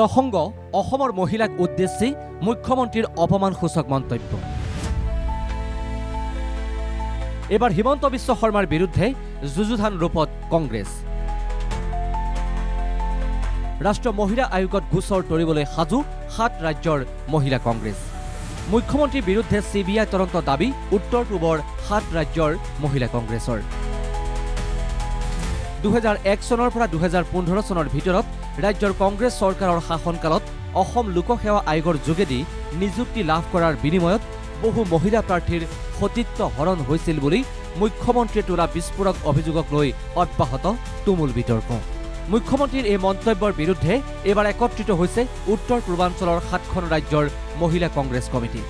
প্ৰসংগ অসমৰ মহিলাক উদ্দেশ্যি মুখ্যমন্ত্ৰীৰ অপমানসূচক মন্তব্য। এবাৰ হিমন্ত বিশ্ব শৰ্মাৰ বিৰুদ্ধে যুযুধান ৰূপত কংগ্ৰেছ। ৰাষ্ট্ৰীয় মহিলা আয়োগত গোচৰ তৰিবলৈ সাজু 7 ৰাজ্যৰ মহিলা কংগ্ৰেছ। মুখ্যমন্ত্ৰীৰ বিৰুদ্ধে CBI তদন্ত দাবী উত্তৰ পূবৰ 7 ৰাজ্যৰ মহিলা কংগ্ৰেছৰ। 2001 চনৰ পৰা 2015 চনৰ ভিতৰত ৰাজ্যৰ কংগ্ৰেছ চৰকাৰৰ শাসনকালত অসম লোকসেৱা আয়োগৰ যোগেদি নিযুক্তি লাভ কৰাৰ বিনিময়ত বহু মহিলা প্ৰাৰ্থীৰ সতীত্ব হৰণ হৈছিল বুলি মুখ্যমন্ত্ৰীয়ে তোলা বিস্ফোৰক অভিযোগক লৈ অব্যাহত তুমুল বিতৰ্ক। মুখ্যমন্ত্ৰীৰ এই মন্তব্যৰ বিৰুদ্ধে এবাৰ একত্ৰিত হৈছে উত্তৰ পূৰ্বাঞ্চলৰ 7খন ৰাজ্যৰ মহিলা কংগ্ৰেছ কমিটি।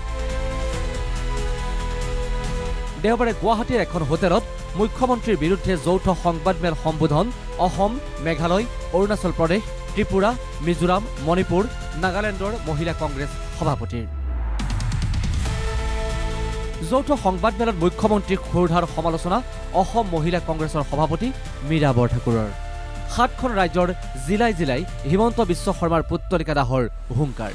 দেওবাৰে গুৱাহাটীৰ এখন হোটেলত মুখ্যমন্ত্ৰীৰ বিৰুদ্ধে যৌথ সংবাদমেল সম্বোধন অসম, মেঘালয়, অৰুণাচল প্ৰদেশ, ত্ৰিপুৰা, মিজোৰাম, মণিপুৰ, নাগালেণ্ডৰ মহিলা কংগ্ৰেছ সভাপতিৰ। যৌথ সংবাদমেলত মুখ্যমন্ত্ৰীক ক্ষুৰধাৰ সমালোচনা অসম মহিলা কংগ্ৰেছৰ সভাপতি মীৰা বৰঠাকুৰৰ। 7খন ৰাজ্যৰ জিলাই জিলাই হিমন্ত বিশ্ব শৰ্মাৰ পুত্তলিকা দাহৰ হুংকাৰ।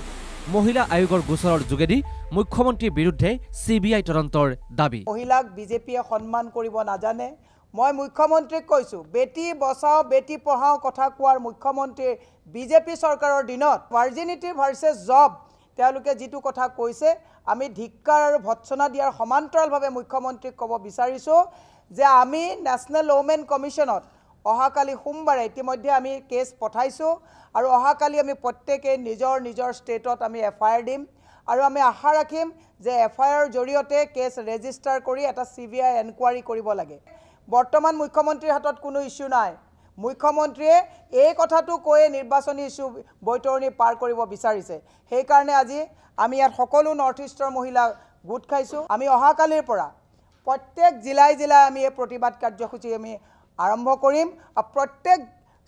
মহিলা আয়োগৰ গোচৰৰ যোগেদি মুখ্যমন্ত্ৰীৰ বিৰুদ্ধে CBI তদন্তৰ দাবী। মহিলাক বিজেপিয়ে সন্মান কৰিব নাজানে। মই মুখ্যমন্ত্ৰীক কৈছোঁ, বেটি বচাও বেটি পঢ়াও কথা কোৱাৰ মুখ্যমন্ত্ৰীৰ বিজেপি চৰকাৰৰ দিনত ভাৰ্জিনিটি ভাৰ্চেছ জব তেওঁলোকে যিটো কথা কৈছে, আমি ধিক্কাৰ আৰু ভৎসনা দিয়াৰ সমান্তৰালভাৱে মুখ্যমন্ত্ৰীক ক'ব বিচাৰিছোঁ যে আমি নেশ্যনেল ওমেন কমিশ্যনত অহাকালি সোমবাৰে ইতিমধ্যে আমি কেছ পঠাইছোঁ আৰু অহাকালি আমি প্ৰত্যেকে নিজৰ নিজৰ ষ্টেটত আমি FIR দিম আৰু আমি আশা ৰাখিম যে FIR জৰিয়তে কেছ ৰেজিষ্টাৰ কৰি এটা CBI এনকুৱাৰী কৰিব লাগে। বৰ্তমান মুখ্যমন্ত্ৰীৰ হাতত কোনো ইস্যু নাই। মুখ্যমন্ত্ৰীয়ে এই কথাটো কৈয়ে নিৰ্বাচনী ইস্যু বৈতৰণি পাৰ কৰিব বিচাৰিছে। সেইকাৰণে আজি আমি ইয়াত সকলো নৰ্থ ইষ্টৰ মহিলা গোট খাইছোঁ। আমি অহাকালিৰ পৰা প্ৰত্যেক জিলাই জিলাই আমি এই প্ৰতিবাদ কাৰ্যসূচী আমি আৰম্ভ কৰিম আৰু প্ৰত্যেক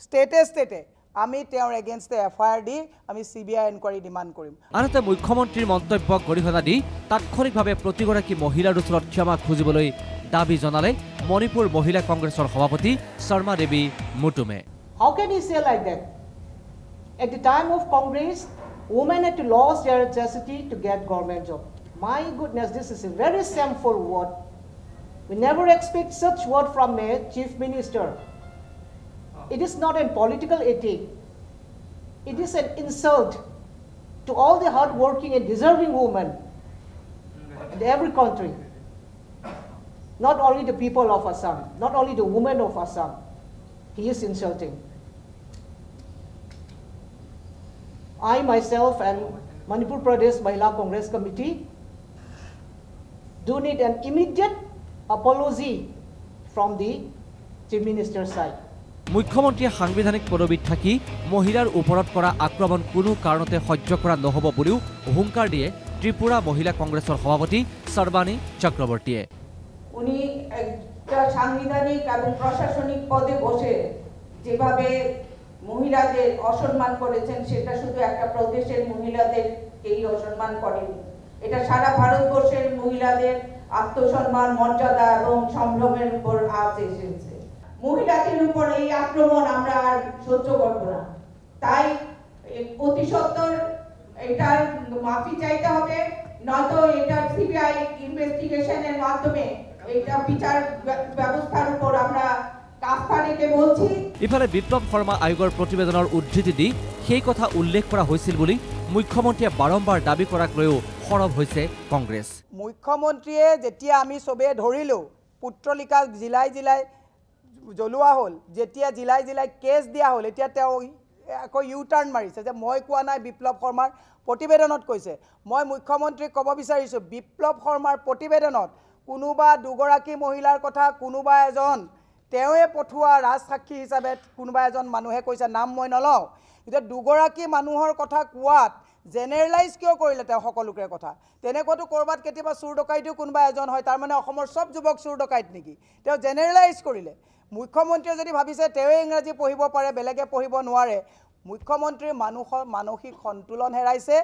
ষ্টেটে আমি তেওঁৰ এগেইনষ্টে FIR দি আমি CBI এনকুৱাৰী ডিমাণ্ড কৰিম। আনহাতে মুখ্যমন্ত্ৰীৰ মন্তব্যক গৰিহণা দি তাৎক্ষণিকভাৱে প্ৰতিগৰাকী মহিলাৰ ওচৰত ক্ষমা খুজিবলৈ দাবী জনালে মণিপুৰ মহিলা কংগ্ৰেছৰ সভাপতি শৰ্মা দেৱী মুটুমে। How can he say like that? At the time of Congress, women had to lose their chastity to get government job. My goodness, this is a very shameful word. We never expect such word from a chief minister. It is not a political ethic. It is an insult to all the hard-working and deserving women in every country. Not only the people of Assam, not only the women of Assam. He is insulting. I myself and Manipur Pradesh Mahila Congress Committee do need an immediate apology from the Chief Minister's side. মুখ্যমন্ত্ৰীয়ে সাংবিধানিক পদবীত থাকি মহিলাৰ ওপৰত কৰা আক্ৰমণ কোনো কাৰণতে সহ্য কৰা নহ'ব বুলিও হুংকাৰ দিয়ে ত্ৰিপুৰা মহিলা কংগ্ৰেছৰ সভাপতি সৰ্বাণী চক্ৰৱৰ্তীয়ে। উনি একটা সাংবিধানিক এবং প্রশাসনিক পদে বসে যেভাবে মহিলাদের অসম্মান করেছেন, সেটা শুধু একটা প্রদেশের মহিলাদেরকেই অসম্মান করেনি, এটা সারা ভারতবর্ষের মহিলাদের আত্মসম্মান, মর্যাদা এবং সম্ভ্রমের উপর আজ এসেছে। মহিলাদের উপর এই আক্রমণ আমরা আর সহ্য করব না। তাই অতি সত্বর এটার মাফি চাইতে হবে, নয়তো এটা CBI ইনভেস্টিগেশনের মাধ্যমে এটা বিচার ব্যবস্থার উপর আমরা আস্থা রেখে বলছি। ইফালে বিপ্লৱ শৰ্মা আয়োগৰ প্ৰতিবেদনৰ উদ্ধৃতি দি সেই কথা উল্লেখ কৰা হৈছিল বুলি মুখ্যমন্ত্ৰীয়ে বাৰম্বাৰ দাবী কৰাক লৈও সৰব হৈছে কংগ্ৰেছ। মুখ্যমন্ত্ৰীয়ে যেতিয়া আমি চবেই ধৰিলোঁ পুত্ৰলিকা জিলাই জিলাই জ্বলোৱা হ'ল, যেতিয়া জিলাই জিলাই কেছ দিয়া হ'ল, এতিয়া তেওঁ আকৌ ইউটাৰ্ণ মাৰিছে যে মই কোৱা নাই, বিপ্লৱ শৰ্মাৰ প্ৰতিবেদনত কৈছে। মই মুখ্যমন্ত্ৰীক ক'ব বিচাৰিছোঁ, বিপ্লৱ শৰ্মাৰ প্ৰতিবেদনত কোনোবা দুগৰাকী মহিলাৰ কথা কোনোবা এজন তেওঁৱে পঠোৱা ৰাজসাক্ষী হিচাপে কোনোবা এজন মানুহে কৈছে, নাম মই নলওঁ। এতিয়া দুগৰাকী মানুহৰ কথা কোৱাত জেনেৰেলাইজ কিয় কৰিলে তেওঁ সকলোকে কথা? তেনেকুৱাতো ক'ৰবাত কেতিয়াবা চুৰ ডকাইতো কোনোবা এজন হয়, তাৰমানে অসমৰ চব যুৱক চুৰ ডকাইত নেকি? তেওঁ জেনেৰেলাইজ কৰিলে। মুখ্যমন্ত্ৰীয়ে যদি ভাবিছে তেওঁৱে ইংৰাজী পঢ়িব পাৰে, বেলেগে পঢ়িব নোৱাৰে, মুখ্যমন্ত্ৰীৰ মানসিক সন্তুলন হেৰাইছে।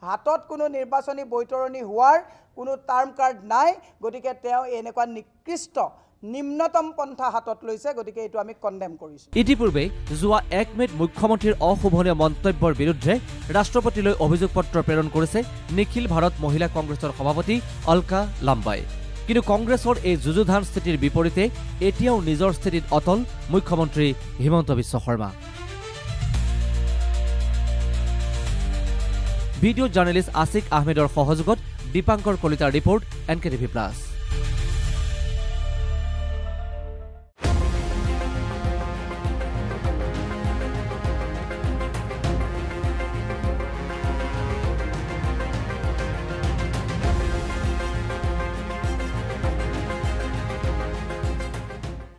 হাতত কোনো নিৰ্বাচনী বৈতৰণি হোৱাৰ কোনো টাৰ্ম কাৰ্ড নাই, গতিকে তেওঁ এনেকুৱা নিকৃষ্ট নিম্নতম পন্থা হাতত লৈছে গতিকে এইটো আমি কণ্ডেম কৰিছোঁ ইতিপূৰ্বে যোৱা 1 মেত মুখ্যমন্ত্ৰীৰ অশোভনীয় মন্তব্যৰ বিৰুদ্ধে ৰাষ্ট্ৰপতিলৈ অভিযোগ পত্ৰ প্ৰেৰণ কৰিছে নিখিল ভাৰত মহিলা কংগ্ৰেছৰ সভাপতি অলকা লাম্বাই কিন্তু কংগ্ৰেছৰ এই যুযুধান স্থিতিৰ বিপৰীতে এতিয়াও নিজৰ স্থিতিত অটল মুখ্যমন্ত্ৰী হিমন্ত বিশ্ব শৰ্মা ভিডিঅ' জাৰ্নেলিষ্ট আছিক আহমেদৰ সহযোগত দীপাংকৰ কলিতাৰ ৰিপৰ্ট NKTV+।